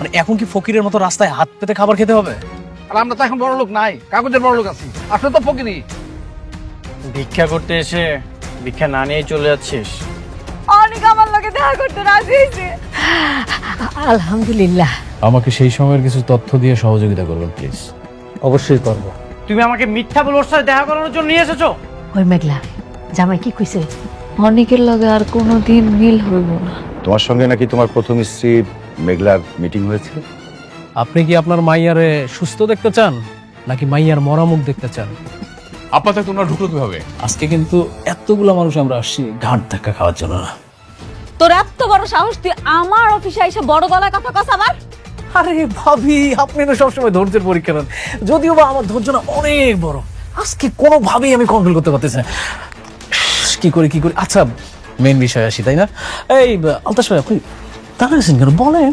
মানে এখন কি ফকিরের মতো রাস্তায় হাত পেতে খাবার খেতে হবে? আর আমরা তো এখন বড় লোক নাই, কাগজের বড় লোক আছি। আসলে তো ফকিরি। ভিক্ষা করতে এসে ভিক্ষা না নিয়ে চলে যাচ্ছিস? অনেক আমার লগে দেখা করতে রাজি হয়েছে। আলহামদুলিল্লাহ। আমাকে সেই সময়ের কিছু তথ্য দিয়ে সহযোগিতা করবেন প্লিজ। অবশ্যই করব। তুমি আমাকে মিথ্যা বলে ওর সাথে দেখা করানোর জন্য নিয়ে এসেছো? ওই মেঘলা জামাই কি কইছে? অনেকের লগে আর কোনোদিন মিল হইব না। তোমার সঙ্গে নাকি তোমার প্রথম স্ত্রী মেঘলার মিটিং হয়েছে? আপনি কি আপনার মাইয়ারে সুস্থ দেখতে চান নাকি মাইয়ার মরামুখ দেখতে চান? আপাতত তোমরা ঢুকলো কিভাবে? আজকে কিন্তু এতগুলো মানুষ আমরা আসছি ঘাট ধাক্কা খাওয়ার জন্য না। তোর এত বড় সাহস, তুই আমার অফিসে এসে বড় গলায় কথা কস আবার? আরে ভাবি, আপনি তো সবসময় ধৈর্যের পরীক্ষা নেন, যদিও বা আমার ধৈর্য না অনেক বড়। আজকে কোনোভাবেই আমি কন্ট্রোল করতে পারতেছি না। কি করি কি করি। আচ্ছা মেন বিষয় আসি, তাই না? এই আলতাশ ভাই, আপনি দাঁড়াইছেন কেন? বলেন।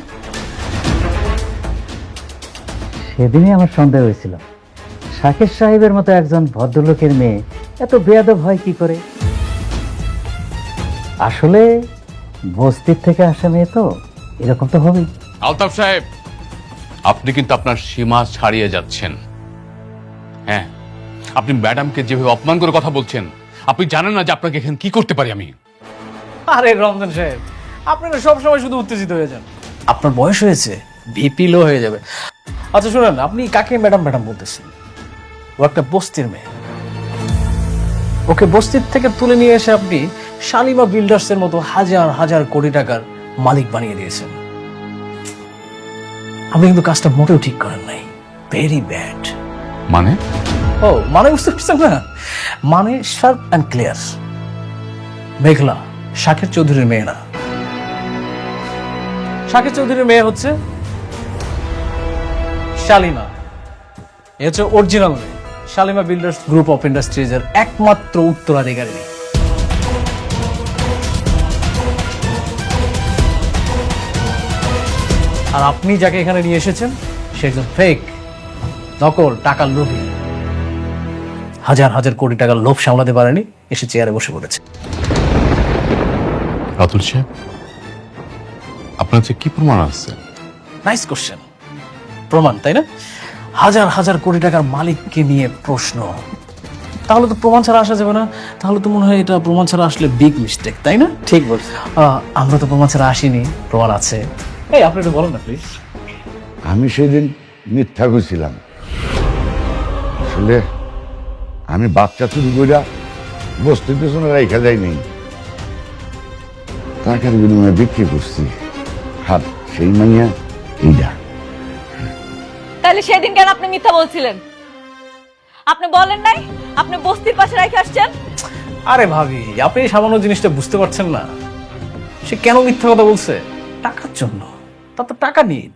সেদিনই আমার সন্দেহ হয়েছিল, শাকের সাহেবের মতো একজন ভদ্রলোকের মেয়ে এত বেয়াদব হয় কি করে। আসলে বস্তির থেকে আসা মেয়ে তো এরকম তো হবেই। আলতাফ সাহেব, আপনি কিন্তু আপনার সীমা ছাড়িয়ে যাচ্ছেন। হ্যাঁ, আপনি ম্যাডামকে যেভাবে অপমান করে কথা বলছেন, আপনি জানেন না যে আপনাকে এখানে কি করতে পারি আমি। আরে রমজান সাহেব, আপনি না সবসময় শুধু উত্তেজিত হয়ে যান। আপনার বয়স হয়েছে, ভিপি লো হয়ে যাবে। আচ্ছা শুনেন, আপনি কাকে ম্যাডাম ম্যাডাম বলতেছেন? ও একটা বস্তির মেয়ে। ওকে বস্তির থেকে তুলে নিয়ে এসে আপনি শালিমা বিল্ডার্স এর মতো হাজার হাজার কোটি টাকার মালিক বানিয়ে দিয়েছেন। আপনি কিন্তু কাজটা মোটেও ঠিক করেন নাই। Very bad. মানে? ও মানে বুঝতে পারছেন না? মানে শার্প অ্যান্ড ক্লিয়ার। মেঘলা শাকের চৌধুরীর মেয়ে না। শাকের চৌধুরীর মেয়ে হচ্ছে শালিমা। এ হচ্ছে অরিজিনাল মেয়ে। Shalimar builders group of industries এর একমাত্র উত্তরাধিকারী। আর আপনি যাকে এখানে নিয়ে এসেছেন সে একজন ফেক, নকল, টাকার লোভী। হাজার হাজার কোটি টাকার লোভ সামলাতে পারেনি, এসে চেয়ারে বসে পড়েছে। রাতুল সাহেব, আপনার যে কি প্রমাণ আছে? Nice question. প্রমাণ, তাই না? হাজার হাজার কোটি টাকার মালিককে নিয়ে প্রশ্ন, তাহলে তো প্রমাণ ছাড়া আসা যাবে না। তাহলে তো মনে হয় এটা প্রমাণ ছাড়া আসলে বিগ মিস্টেক, তাই না? ঠিক বলছি। আমরা তো প্রমাণ ছাড়া আসিনি, প্রমাণ আছে। এই আপনি একটু বলেন না প্লিজ। আমি সেদিন মিথ্যা কইছিলাম। আসলে আমি বাচ্চা চুরি কইরা বস্তির পেছনে রাইখা যাইনি, টাকার বিনিময়ে বিক্রি করছি। হাত সেই মাইয়া এইটা। তাহলে সেদিন কেন আপনি মিথ্যা বলছিলেন? আপনি বলেন নাই আপনি বস্তির পাশে রেখে আসছেন? আরে ভাবি, আপনি এই সামান্য জিনিসটা বুঝতে পারছেন না? সে কেন মিথ্যা কথা বলছে? টাকার জন্য। তার তো টাকা নিড,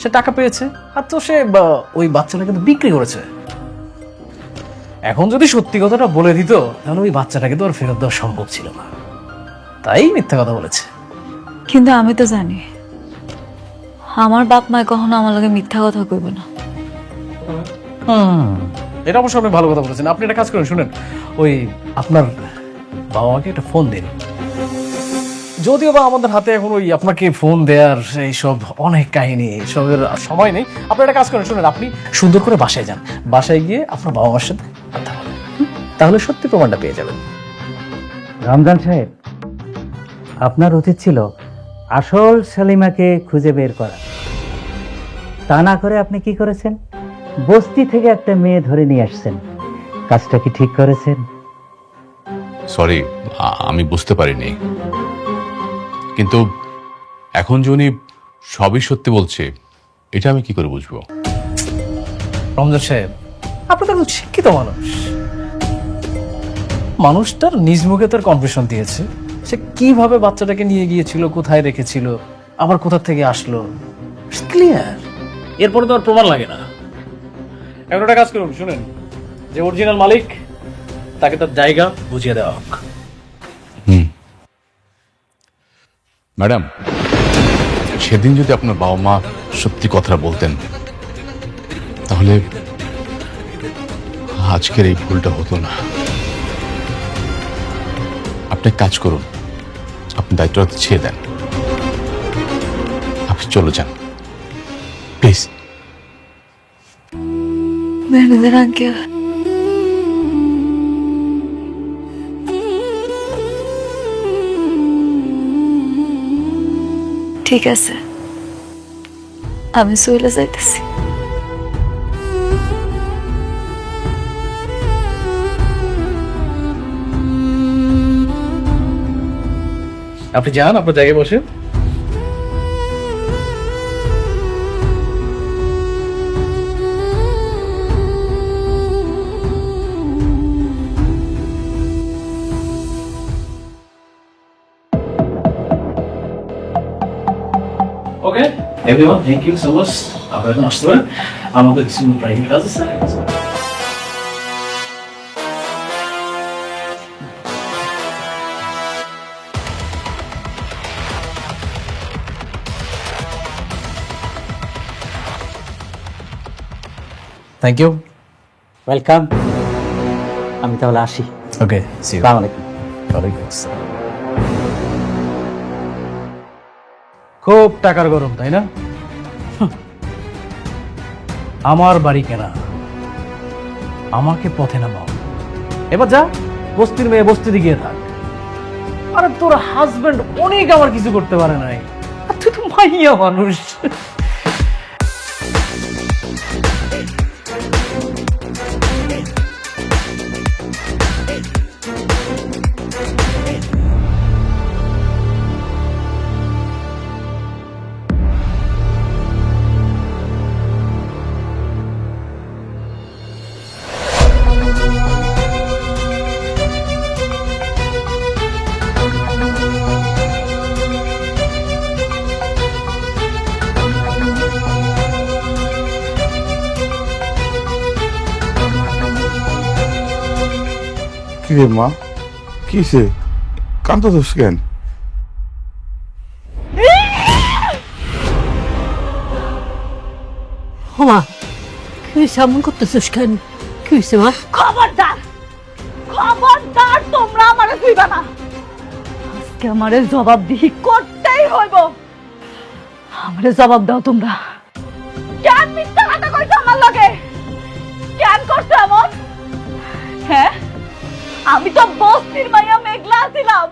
সে টাকা পেয়েছে আর তো সে ওই বাচ্চাটা কিন্তু বিক্রি করেছে। এখন যদি সত্যি কথাটা বলে দিত তাহলে ওই বাচ্চাটাকে তো আর ফেরত দেওয়া সম্ভব ছিল না, তাই মিথ্যা কথা বলেছে। কিন্তু আমি তো জানি আমার বাপ মায় কখনো আমার লগে মিথ্যা কথা কইবে না। এটা অবশ্য আপনি ভালো কথা বলেছেন। আপনি একটা কাজ করেন, শুনেন, ওই আপনার বাবা মাকে একটা ফোন দিন। যদিও বা আমাদের হাতে এখন ওই আপনাকে ফোন দেওয়ার এইসব অনেক কাহিনী, এইসবের সময় নেই। আপনি একটা কাজ করেন, শুনেন, আপনি সুন্দর করে বাসায় যান। বাসায় গিয়ে আপনার বাবা মার সাথে কথা বলেন, তাহলে সত্যি প্রমাণটা পেয়ে যাবেন। রমজান সাহেব, আপনার উচিত ছিল আসল শালিমাকে খুঁজে বের করা। তা না করে আপনি কি করেছেন? বস্তি থেকে একটা মেয়ে ধরে নিয়ে আসছেন। কাজটা কি ঠিক করেছেন? সরি, আমি বুঝতে পারিনি। কিন্তু এখন যে উনি সবই সত্যি বলছে, এটা আমি কি করে বুঝবো? রমজান সাহেব, আপনি তো একজন শিক্ষিত মানুষ। মানুষটার নিজ মুখে তার কনফেশন দিয়েছে, সে কিভাবে বাচ্চাটাকে নিয়ে গিয়েছিল, কোথায় রেখেছিল, আবার কোথা থেকে আসলো, ক্লিয়ার। এরপরে তো আর প্রমাণ লাগে না। এখন একটা কাজ করুন, শুনেন, যে অরিজিনাল মালিক তাকে তার জায়গা বুঝিয়ে দেওয়া হোক। ম্যাডাম, সেদিন যদি আপনার বাবা মা সত্যি কথাটা বলতেন তাহলে আজকের এই ভুলটা হতো না। আপনি কাজ করুন, আপনি দায়িত্বটা ছেড়ে দেন, আপনি চলে যান। ম্যানেজার আঙ্কেল, ঠিক আছে, আমি চলে যাইতেছি। আপনি যান, আপনার জায়গায় বসেন। Okay everyone, thank you so much. আপনারা এখন আসতে পারেন, আমাদের কিছু প্রাইভেট কাজ আছে। Thank you. ওয়েলকাম। আমি তাহলে আসি। Okay, see you. আসসালামু আলাইকুম। ওয়ালাইকুম আসসালাম। খুব টাকার গরম, তাই না? আমার বাড়ি কেনা, আমাকে পথে নামাও। এবার যা, বস্তির মেয়ে বস্তিতে গিয়ে থাক। আরে তোর হাজবেন্ড অনেক আমার কিছু করতে পারে নাই, আর তুই তো মাইয়া মানুষ। কি রে মা, কিসে কান্দছিস কেন? মা, তুই সামন করতেছিস কেন? কি হয়েছে মা? খবরদার, খবরদার, তোমরা আমারে ছুঁইবা না। আজকে আমারে জবাবদিহি করতেই হইব। আমারে জবাব দাও তোমরা। কেন মিথ্যা কথা কইছো আমার লগে? কেন করছো এমন? হ্যাঁ, আমি তো বস্তির মাইয়া মেঘলা ছিলাম।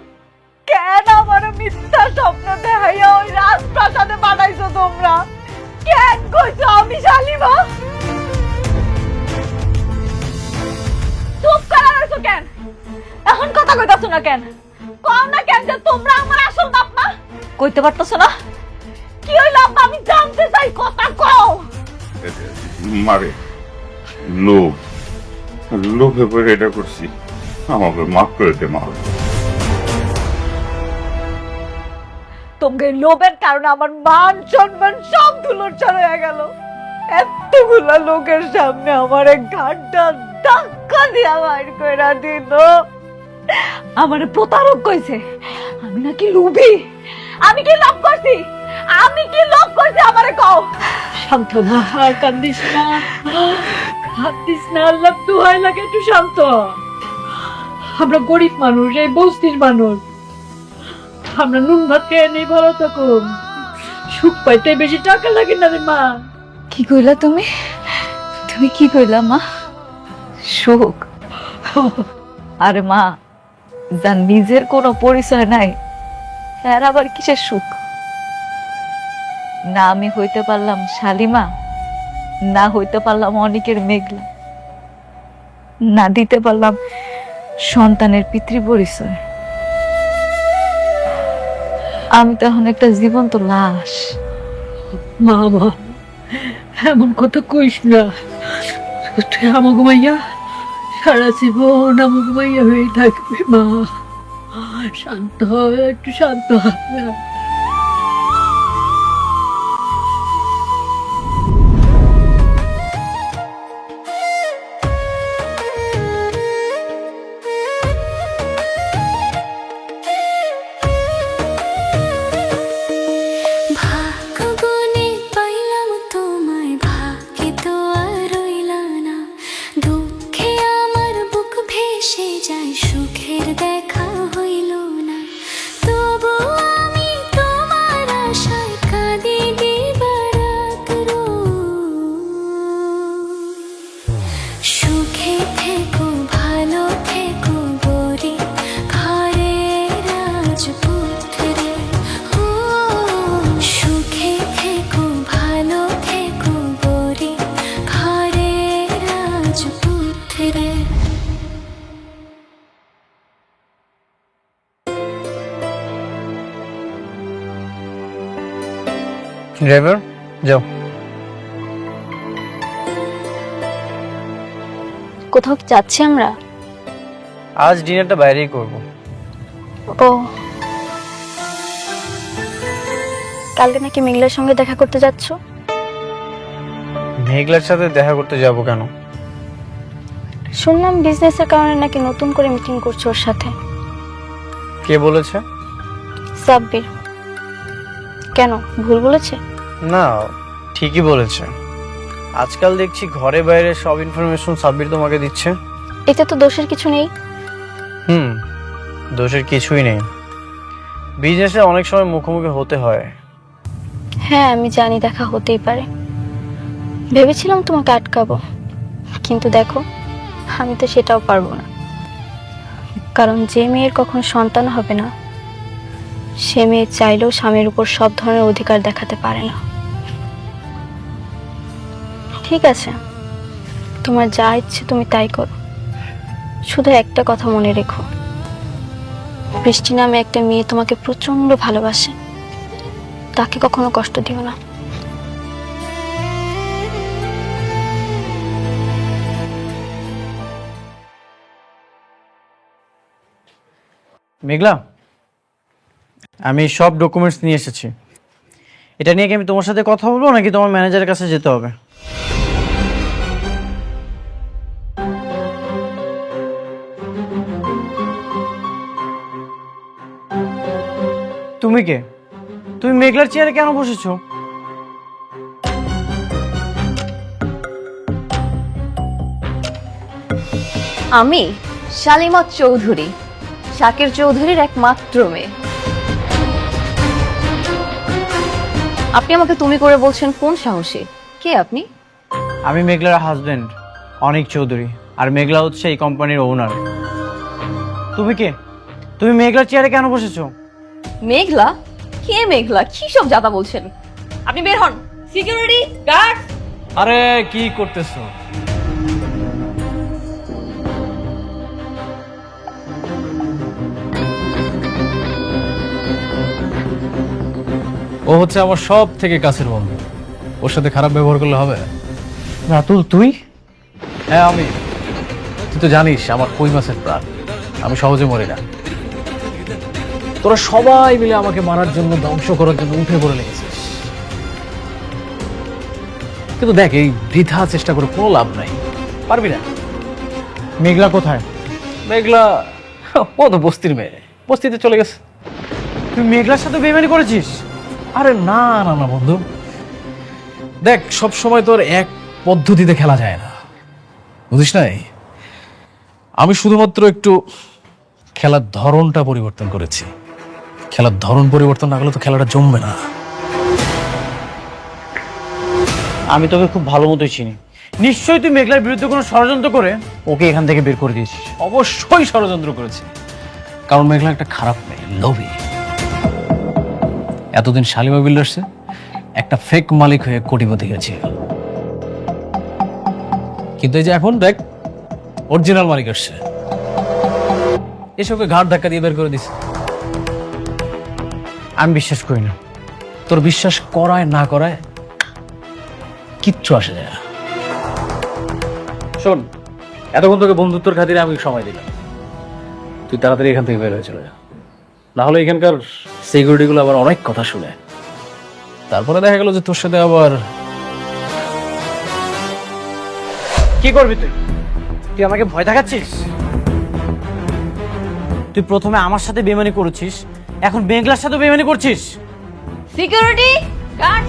কেন আমারে মিথ্যা স্বপ্ন দেখাইয়া ওই রাজপ্রাসাদে বানাইছো তোমরা? কেন কইছো আমি শালিমা? চুপ করে রইছো কেন? এখন কথা কইতাছো না কেন? কও না কেন যে তোমরা আমার আসল বাপ মা? কইতে পারতাছো না? কি হইলো আব্বা, আমি জানতে চাই, কথা কও। মারে লোভ, লোভে পরে এটা করছি, আমাকে মাফ করে দে মা। তোমাকে লোভের কারণে আমার মান সম্মান সব ধুলোচ্ছাড় হয়ে গেল। এতগুলা লোকের সামনে আমার ঘাটটা ধাক্কা দিয়া বাইর কইরা দিল। আমারে প্রতারক কইছে, আমি নাকি লোভী। আমি কি লোভ করছি? আমি কি লোভ করছি আমারে কও। শান্ত না, আর কান্দিস না, কান্দিস না, আল্লাহ দোহাই লাগে, একটু শান্ত হ। আমরা গরিব মানুষ, এই বস্তির মানুষ, আমরা নুন ভাত খেয়ে নেই, ভালো থাকুন। সুখ পাইতে বেশি টাকা লাগে না রে মা। কি কইলা তুমি? তুমি কি কইলা মা? সুখ? আরে মা, যার নিজের কোনো পরিচয় নাই, এর আবার কিসের সুখ? না আমি হইতে পারলাম শালিমা, না হইতে পারলাম অনেকের মেঘলা, না দিতে পারলাম সন্তানের পিতৃ পরিচয়। আমি তো এখন একটা জীবন্ত লাশ। মা, মা, এমন কথা কইস না। তুই আমাকে মাইয়া সারা জীবন আমাকে মাইয়া হয়ে থাকবি মা। শান্ত হ, একটু শান্ত হ। ভাগ্যগুণে পাইলাম তোমায়, ভাগ্যে তো আর রইলা না। দুঃখে আমার বুক ভেসে যায়, সুখের দেখা হইল না। তবু আমি ড্রাইভার যাও। কোথাও যাচ্ছি আমরা? আজ ডিনারটা বাইরেই করব। ও, কালকে নাকি মেঘলার সঙ্গে দেখা করতে যাচ্ছ? মেঘলার সাথে দেখা করতে যাব কেন? শুনলাম বিজনেসের কারণে নাকি নতুন করে মিটিং করছো ওর সাথে। কে বলেছে? সাব্বির। কেন, ভুল বলেছে? না, ঠিকই বলেছে। আজকাল দেখছি ঘরে বাইরে সব ইনফরমেশন সাব্বির তোমাকে দিচ্ছে। এতে তো দোষের কিছু নেই। দোষের কিছুই নেই। বিজনেসে অনেক সময় মুখোমুখি হতে হয়। হ্যাঁ, আমি জানি দেখা হতেই পারে। ভেবেছিলাম তোমাকে আটকাবো, কিন্তু দেখো আমি তো সেটাও পারবো না। কারণ যে মেয়ের কখনো সন্তান হবে না, সে মেয়ে চাইলেও স্বামীর উপর সব ধরনের অধিকার দেখাতে পারে না। ঠিক আছে, তোমার যা ইচ্ছে তুমি তাই করো, শুধু একটা কথা মনে রেখো, বৃষ্টি নামে একটা মেয়ে তোমাকে প্রচন্ড ভালোবাসে, তাকে কখনো কষ্ট দিও না। মেঘলা, আমি সব ডকুমেন্টস নিয়ে এসেছি। এটা নিয়ে কি আমি তোমার সাথে কথা বলবো নাকি তোমার ম্যানেজারের কাছে যেতে হবে? তুমি কে? তুমি মেঘলার চেয়ারে কেন বসেছো? আমি শালিমা চৌধুরী, শাকির চৌধুরীর একমাত্র মেয়ে। আপনি আমাকে তুমি করে বলছেন কোন সাহসে? কে আপনি? আমি মেঘলার হাজবেন্ড অনিক চৌধুরী, আর মেঘলা হচ্ছে এই কোম্পানির ওনার। তুমি কে? তুমি মেঘলার চেয়ারে কেন বসেছো? মেঘলা? কে মেঘলা? কি সব জাতা বলছেন? আপনি বের হন। Security guard! আরে কি করতেছো? ও হচ্ছে আমার সব থেকে কাছের বন্ধু, ওর সাথে খারাপ ব্যবহার করলে হবে? রাতুল, তুই? হ্যাঁ আমি। তুই তো জানিস আমার কই মাছের প্রাণ, আমি সহজে মরি না। তোরা সবাই মিলে আমাকে মারার জন্য, ধ্বংস করার জন্য উঠে পড়ে লেগেছিস, কিন্তু দেখ এই বৃথা চেষ্টা করে কোনো লাভ নাই, পারবি না। মেঘলা কোথায়? মেঘলা ও তো বস্তির মেয়ে, বস্তিতে চলে গেছে। তুই মেঘলার সাথে বেইমানি করেছিস? আরে না না না বন্ধু, দেখ সব সময় তোর এক পদ্ধতিতে খেলা যায় না, বুঝিস নাই? আমি শুধুমাত্র একটু খেলার ধরনটা পরিবর্তন করেছি। খেলার ধরন পরিবর্তন না করলে তো খেলাটা জমবে না। আমি তোকে খুব ভালো মতোই চিনি। নিশ্চয়ই তুই মেঘলার বিরুদ্ধে কোনো ষড়যন্ত্র করে ওকে এখান থেকে বের করে দিয়েছিস। অবশ্যই ষড়যন্ত্র করেছি, কারণ মেঘলা একটা খারাপ মেয়ে, লোভী। এতদিন শালিমা বিল্ডার্সে একটা ফেক মালিক হয়ে কোটিপতি হয়েছে, কিন্তু এই যে এখন দেখ অরিজিনাল মালিক আসছে, এসবকে ঘাট ধাক্কা দিয়ে বের করে দিছে। আমি বিশ্বাস করি না। তোর বিশ্বাস করায় না করায় কিচ্ছু আসে যায় না। শোন, এতক্ষণ তোকে বন্ধুত্বর খাতিরে আমি সময় দিলাম, তুই তাড়াতাড়ি এখান থেকে বের হয়ে চলে যা, না হলে এখানকার সিকিউরিটি গুলো আবার অনেক কথা শুনে, তারপরে দেখা গেল যে তোর সাথে আবার। কি করবি তুই? তুই আমাকে ভয় দেখাচ্ছিস? তুই প্রথমে আমার সাথে বেইমানি করেছিস, এখন মেঘলার সাথে বেইমানি করছিস। Security guard!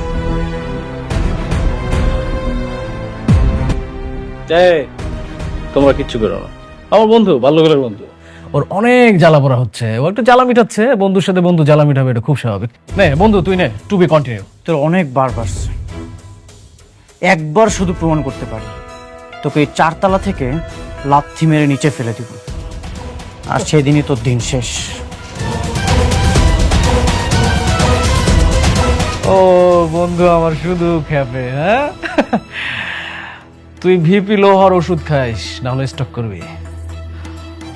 তোমরা কিচ্ছু করো না, আমার বন্ধু, বাল্যকালের বন্ধু, ওর অনেক জ্বালা পড়া হচ্ছে, ও একটু জ্বালা মিটাচ্ছে, বন্ধুর সাথে বন্ধু জ্বালা মিটাবে, এটা খুব স্বাভাবিক। নে বন্ধু তুই নে, টু বি কন্টিনিউ। তোর অনেকবার বাড়ছে, একবার শুধু প্রমাণ করতে পারি, তোকে এই 4 তলা থেকে লাথি মেরে নিচে ফেলে দিব, আর সেদিনই তোর দিন শেষ। ও বন্ধু আমার শুধু খেপে, হ্যাঁ? তুই ভিপি লোহার ওষুধ খাইস, না হলে স্টক করবি।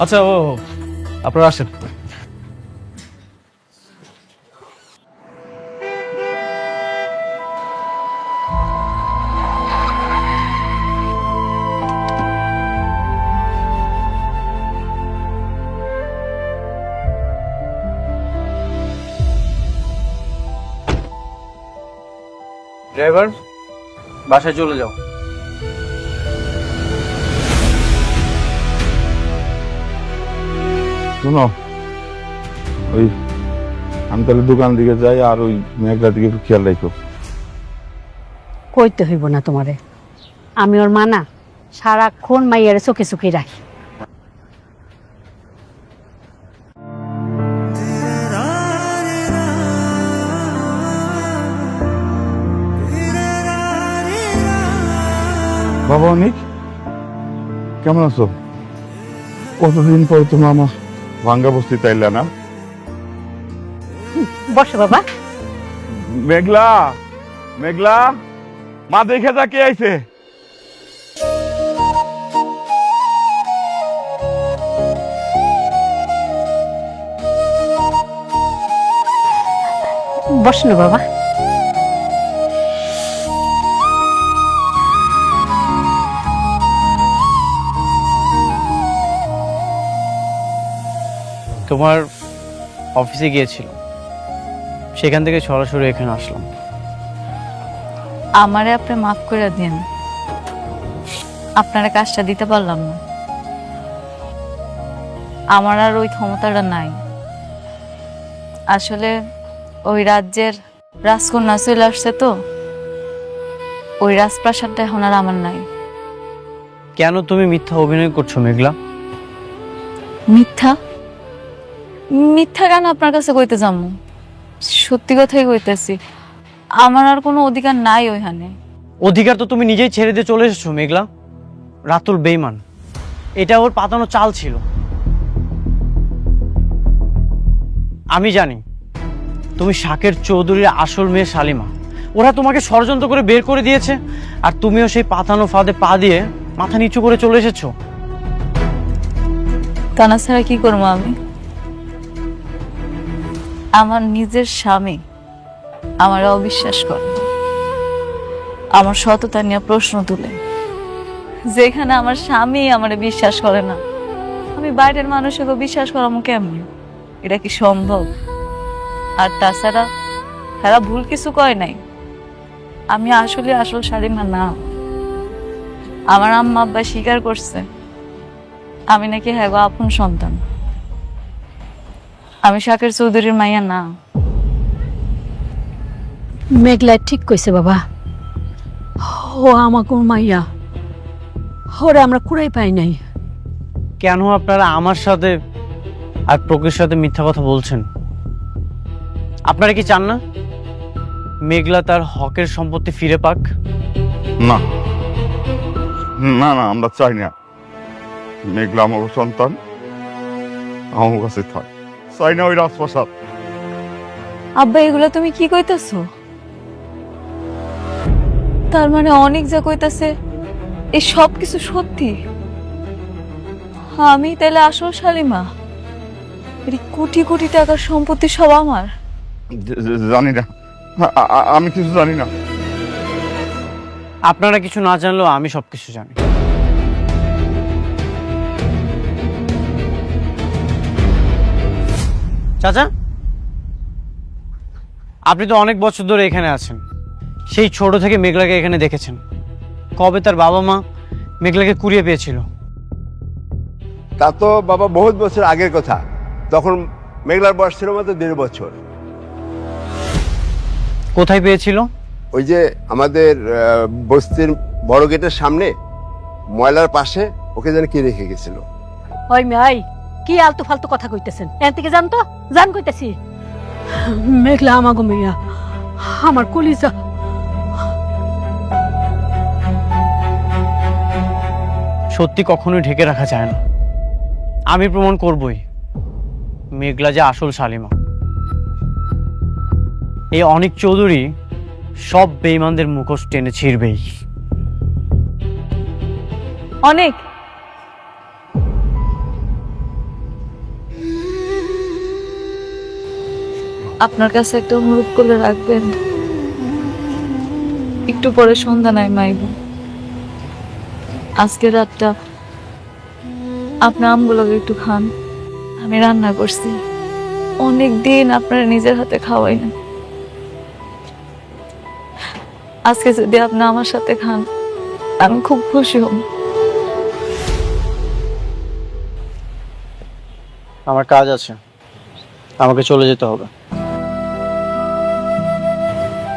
আচ্ছা ও আপনারা আসেন। ড্রাইভার, বাসায় চলে যাও। শোনো, ওই আমি তাহলে দোকান দিকে যাই, আর ওই মেঘলার দিকে একটু খেয়াল রাখো। কইতে হইব না তোমারে, আমি ওর মানা সারাক্ষণ মাইয়ার চোখে চোখে রাখি। বাবা অনিক, কেমন আছো? কতদিন পর তুমি আমার ভাঙ্গা বস্তি তাইলে না? বসো বাবা। মেঘলা, মেঘলা, মা দেখে যা কে আইছে। বসো না বাবা। তোমার অফিসে গিয়েছিলাম, সেখান থেকে সরাসরি এখানে আসলাম। আমারে আপনি মাফ করে দিন, আপনারা কাজটা দিতে পারলাম না। আমার আর ওই ক্ষমতাটা নাই। আসলে ওই রাজ্যের রাজকন্যা চলে আসছে, তো ওই রাজপ্রাসাদটা এখন আর আমার নাই। কেন তুমি মিথ্যা অভিনয় করছো মেঘলা? মিথ্যা? মিথ্যা কেন আপনার কাছে কইতে যাবো? সত্যি কথাই কইতেছি, আমার আর কোনো অধিকার নাই ওইখানে। অধিকার তো তুমি নিজেই ছেড়ে দিয়ে চলে এসেছো মেঘলা। রাতুল বেঈমান, এটা ওর পাতানো চাল ছিল। আমি জানি তুমি শাকের চৌধুরীর আসল মেয়ে শালিমা। ওরা তোমাকে ষড়যন্ত্র করে বের করে দিয়েছে, আর তুমিও সেই পাতানো ফাঁদে পা দিয়ে মাথা নিচু করে চলে এসেছো। কানা ছাড়া কি করবো আমি? আমার নিজের স্বামী আমার অবিশ্বাস করে, আমার সততা নিয়ে প্রশ্ন তুলে। যেখানে আমার স্বামী আমার বিশ্বাস করে না, আমি বাইরের মানুষকে বিশ্বাস করামো কেমন? এটা কি সম্ভব? আর তাছাড়া তারা ভুল কিছু কয় নাই। আমি আসলে আসল শালিমা না। আমার আম্মা আব্বা স্বীকার করছে আমি নাকি হ্যাঁ আপন সন্তান। আমি শাকের চৌধুরীর মাইয়া না। মেঘলা ঠিক কইছে বাবা, ও আমাকে মাইয়া, ওরে আমরা কুড়াই পাই নাই। কেন আপনারা আমার সাথে আর প্রকৃতির সাথে মিথ্যা কথা বলছেন? আপনারা কি চান না মেঘলা তার হকের সম্পত্তি ফিরে পাক? না না না, আমরা চাই না। মেঘলা আমার সন্তান, আমার কাছে থাক। চাই না ওই রাজপ্রাসাদ। আব্বা এগুলা তুমি কি কইতাছো? তার মানে অনেক যা কইতাছে এই সব কিছু সত্যি? আমি তাহলে আসল শালিমা? এই কোটি কোটি টাকার সম্পত্তি সব আমার? জানি না, আমি কিছু জানি না। আপনারা কিছু না জানলেও আমি সবকিছু জানি। চাচা, আপনি তো অনেক বছর ধরে এখানে আছেন, সেই ছোট থেকে মেঘলাকে এখানে দেখেছেন। কবে তার বাবা মা মেঘলাকে কুড়িয়ে পেয়েছিল? তা তো বাবা বহুত বছর আগের কথা। তখন মেঘলার বয়স ছিল মাত্র 1.5 বছর। কোথায় পেয়েছিল? ওই যে আমাদের বস্তির বড় গেটের সামনে ময়লার পাশে ওকে যেন কে রেখে গেছিল। ওই মেয়াই, কি আলতু ফালতু কথা কইতেছেন? এন থেকে জান তো, জান কইতেছি। মেঘলা আমাগো মেয়া, আমার কলিজা। সত্যি কখনোই ঢেকে রাখা যায় না। আমি প্রমাণ করবই মেঘলা যে আসল শালিমা। এই অনিক চৌধুরী সব বেঈমানদের মুখোশ টেনে ছিঁড়বেই। অনেক আপনার কাছে একটা অনুরোধ করে রাখবেন, একটু পরে সন্ধ্যা নাই মাইব। আজকে রাতটা আপনার আমগুলোকে একটু খান। আমি রান্না করছি, অনেক দিন আপনারা নিজের হাতে খাওয়াই না। আজকে যদি আপনি আমার সাথে খান আমি খুব খুশি হব। আমার কাজ আছে, আমাকে চলে যেতে হবে।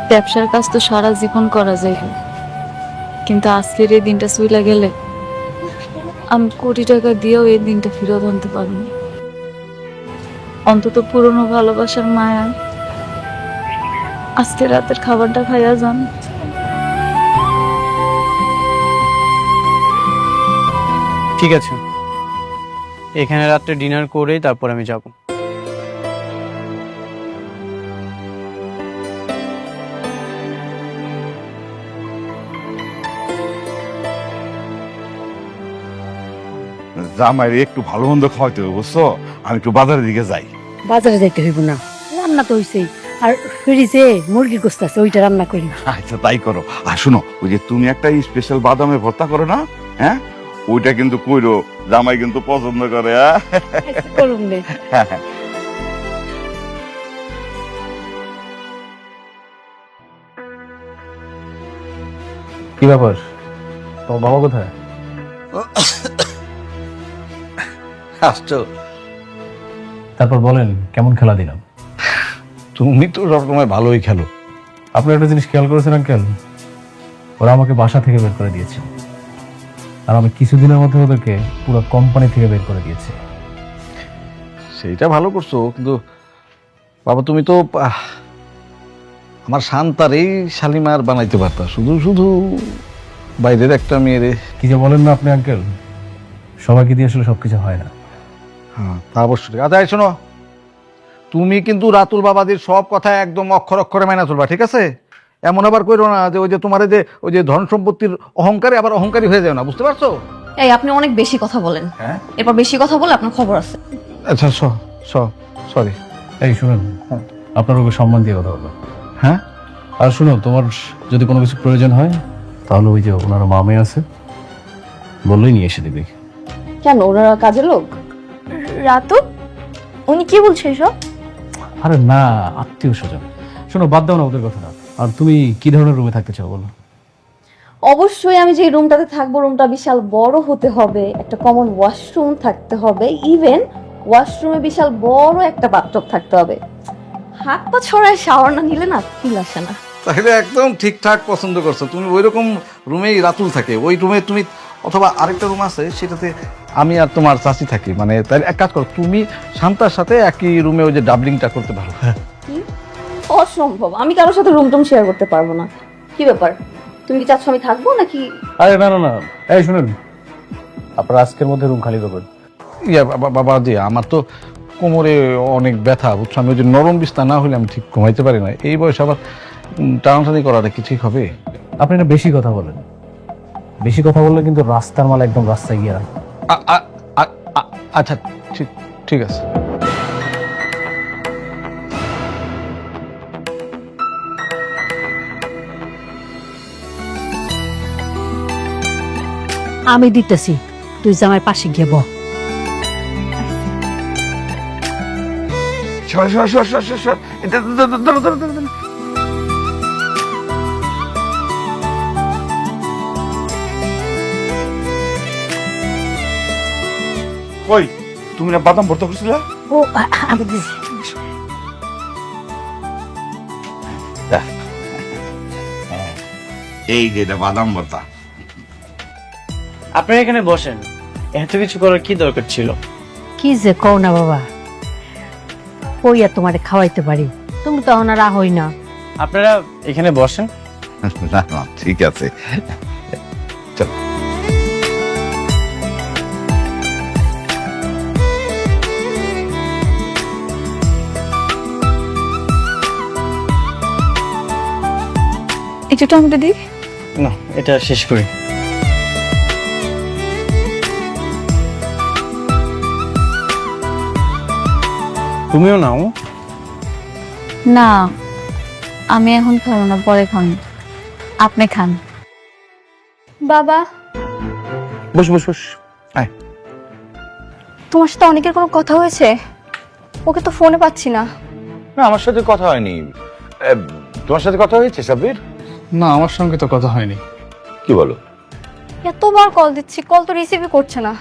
ব্যবসার কাজ তো সারা জীবন করা যায়, কিন্তু আজকের এই দিনটা চলে গেলে আমি কোটি টাকা দিয়েও এই দিনটা ফেরত আনতে পারবো না। অন্তত পুরনো ভালোবাসার মায়া আজকে রাতের খাবারটা খাইয়া যান। ঠিক আছে, এখানে রাত্রে ডিনার করেই তারপর আমি যাব। জামাইরে একটু ভালো মন্দ খাওয়াইতে হবে বুঝছো, আমি একটু বাজারের দিকে যাই। বাজারে যাইতে হইব না, রান্না তো হইছেই। আর ফ্রিজে মুরগির গোস্ত আছে, ওইটা রান্না করি। আচ্ছা তাই করো। আর শোনো, ওই যে তুমি একটা স্পেশাল বাদামে ভর্তা করো না, হ্যাঁ ওইটা কিন্তু কইরো, জামাই কিন্তু পছন্দ করে। করুন নে। হ্যাঁ হ্যাঁ। কি ব্যাপার, তোমার বাবা কোথায়? আসছো? তারপর বলেন কেমন খেলা দিলাম? তুমি তো সবসময় ভালোই খেলো। আপনি একটা জিনিস খেয়াল করেছেন আঙ্কেল, ওরা আমাকে বাসা থেকে বের করে দিয়েছে, আর আমি কিছুদিনের মধ্যে ওদেরকে পুরো কোম্পানি থেকে বের করে দিয়েছি। সেইটা ভালো করছো, কিন্তু বাবা তুমি তো আমার শান্তারেই শালিমার বানাইতে পারতা, শুধু শুধু বাইরের একটা মেয়েরে। কি যে বলেন না আপনি আঙ্কেল, সবাইকে দিয়ে আসলে সবকিছু হয় না। হ্যাঁ তা অবশ্যই। আচ্ছা এই শোনো, তুমি কিন্তু রাতুল বাবাদের সব কথা একদম অক্ষর অক্ষরে মেনে চলবা, ঠিক আছে? এমন আবার করো না যে ওই যে তোমার যে ওই যে ধন সম্পত্তির অহংকারে আবার অহংকারী হয়ে যাও না, বুঝতে পারছো? এই আপনি অনেক বেশি কথা বলেন, এরপর বেশি কথা বলে আপনার খবর আছে। আচ্ছা সরি। এই শুনুন, আপনার ওকে সম্মান দিয়ে কথা বলবেন। হ্যাঁ আর শুনো, তোমার যদি কোনো কিছু প্রয়োজন হয় তাহলে ওই যে ওনার মামে আছে, বললেই নিয়ে এসে দিবে। কেন, ওনারা কাজের লোক? রাতু, উনি কি বলছে এসব? আরে না, আত্মীয় স্বজন। শোনো, বাদ দাও না ওদের কথা। আর তুমি কি ধরনের রুমে থাকতে চাও বলো? অবশ্যই আমি যে রুমটাতে থাকবো রুমটা বিশাল বড় হতে হবে, একটা কমন ওয়াশরুম থাকতে হবে, ইভেন ওয়াশরুমে বিশাল বড় একটা বাথটব থাকতে হবে। হাত পা ছড়ায় শাওয়ার না নিলে না ফিল আসে না। তাহলে একদম ঠিকঠাক পছন্দ করছো তুমি। ওই রকম রুমেই রাতুল থাকে, ওই রুমে তুমি, অথবা আরেকটা রুম আছে সেটাতে আমি আর তোমার চাচি থাকি। মানে তাহলে এক কাজ করো, তুমি শান্তার সাথে একই রুমে ওই যে ডাবলিংটা করতে পারো। কি অসম্ভব, আমি কারোর সাথে রুম টুম শেয়ার করতে পারবো না। কি ব্যাপার, তুমি কি চাচ্ছ আমি থাকবো নাকি? আরে না না না, এই শুনুন, আপনার আজকের মধ্যে রুম খালি করবেন। বাবা জি, আমার তো কোমরে অনেক ব্যথা, বুঝছো? আমি ওই যে নরম বিছনা না হলে আমি ঠিক ঘুমাইতে পারি না। এই বয়সে আবার টানাটানি করাটা কি ঠিক হবে? আপনি না বেশি কথা বলেন, বেশি কথা বললে কিন্তু রাস্তার মাল একদম রাস্তায় গিয়ে রাখবে। আচ্ছা ঠিক আছে। আমি দিতেছি, তুই জামাই পাশে গিয়ে বল। সর। কই তুমি না বাদাম ভর্তা করছিলে? ও আমি দিছি। এই যে এটা বাদাম ভর্তা। আপনি এখানে বসেন, এত কিছু করার কি দরকার ছিল? কি যে কও না বাবা, ওই আর তোমারে খাওয়াইতে পারি, তুমি তো ওনার হই না। আপনারা এখানে বসেন। না ঠিক আছে, চল। একটু টমেটো দিই না, এটা শেষ করি। তুমিও নাও। না, আমি এখন খাবো না, পরে খান। আপনি খান। বাবা, বস আয়। তোমার সাথে অনেকের কোনো কথা হয়েছে? ওকে তো ফোনে পাচ্ছি না। না আমার সাথে কথা হয়নি। তোমার সাথে কথা হয়েছে সাব্বির? না, আমার সঙ্গে তো কথা হয়নি। কি বলো? এতবার কল দিচ্ছি, কল তো রিসিভই করছে না।